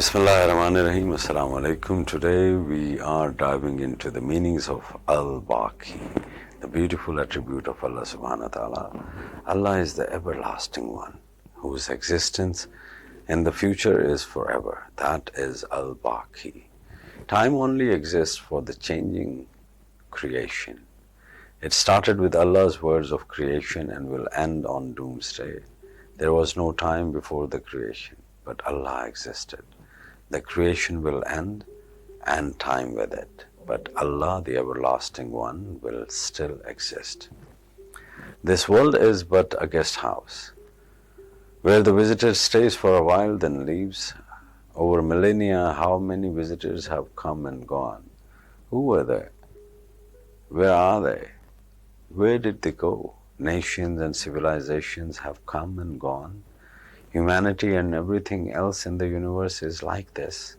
Bismillahirrahmanirrahim. Assalamu alaikum. Today we are diving into the meanings of Baki, the beautiful attribute of Allah subhanahu wa ta'ala. Allah is the everlasting one, whose existence in the future is forever. That is Baki. Time only exists for the changing creation. It started with Allah's words of creation and will end on doomsday. There was no time before the creation, but Allah existed. The creation will end and time with it, but Allah, the everlasting one, will still exist. This world is but a guest house, where the visitor stays for a while then leaves. Over millennia, how many visitors have come and gone? Who were they? Where are they? Where did they go? Nations and civilizations have come and gone. Humanity and everything else in the universe is like this.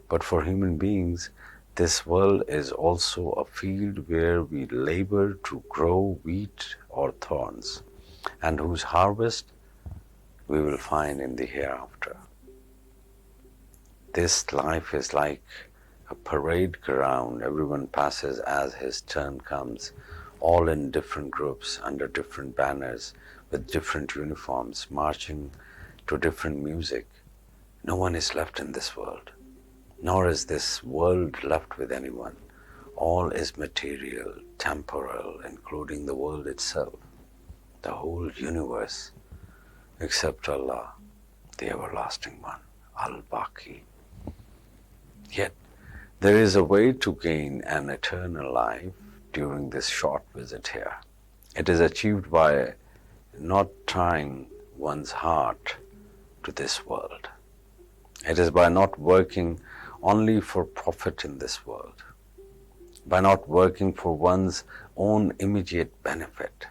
But for human beings, this world is also a field where we labor to grow wheat or thorns, and whose harvest we will find in the hereafter. This life is like a parade ground. Everyone passes as his turn comes, all in different groups, under different banners, with different uniforms, marching to different music. No one is left in this world, nor is this world left with anyone. All is material, temporal, including the world itself, the whole universe, except Allah, the everlasting one, Baki. Yet, there is a way to gain an eternal life during this short visit here. It is achieved by not tying one's heart to this world. It is by not working only for profit in this world, by not working for one's own immediate benefit.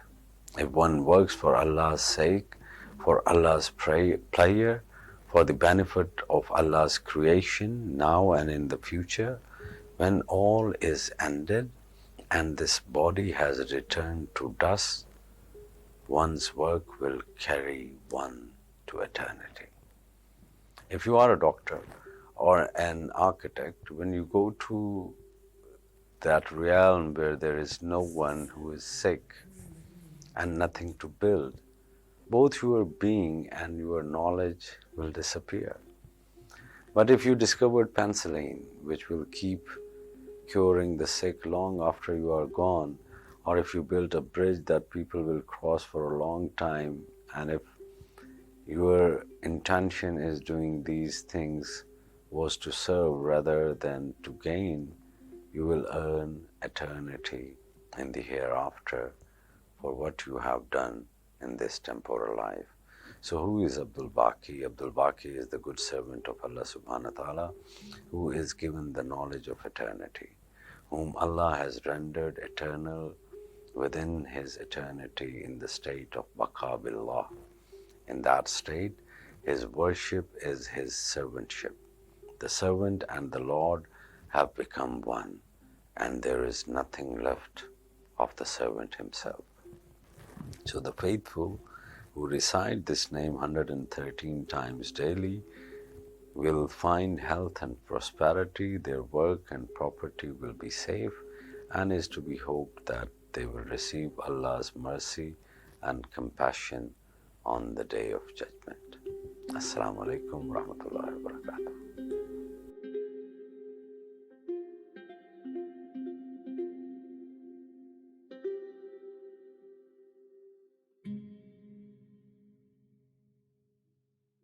If one works for Allah's sake, for Allah's pleasure, for the benefit of Allah's creation now and in the future, when all is ended and this body has returned to dust, one's work will carry one to eternity. If you are a doctor or an architect, when you go to that realm where there is no one who is sick and nothing to build, both your being and your knowledge will disappear. But if you discovered penicillin, which will keep curing the sick long after you are gone, or if you built a bridge that people will cross for a long time, and if your intention is doing these things was to serve rather than to gain, you will earn eternity in the hereafter for what you have done in this temporal life. So who is Abdul Baki? Abdul Baki is the good servant of Allah subhanahu wa ta'ala, who is given the knowledge of eternity, whom Allah has rendered eternal within his eternity in the state of Baqa billah. In that state, his worship is his servantship. The servant and the Lord have become one, and there is nothing left of the servant himself. So the faithful who recite this name 113 times daily will find health and prosperity, their work and property will be safe, and is to be hoped that they will receive Allah's mercy and compassion on the day of judgment. Assalamu alaikum wa rahmatullahi wa barakatuh.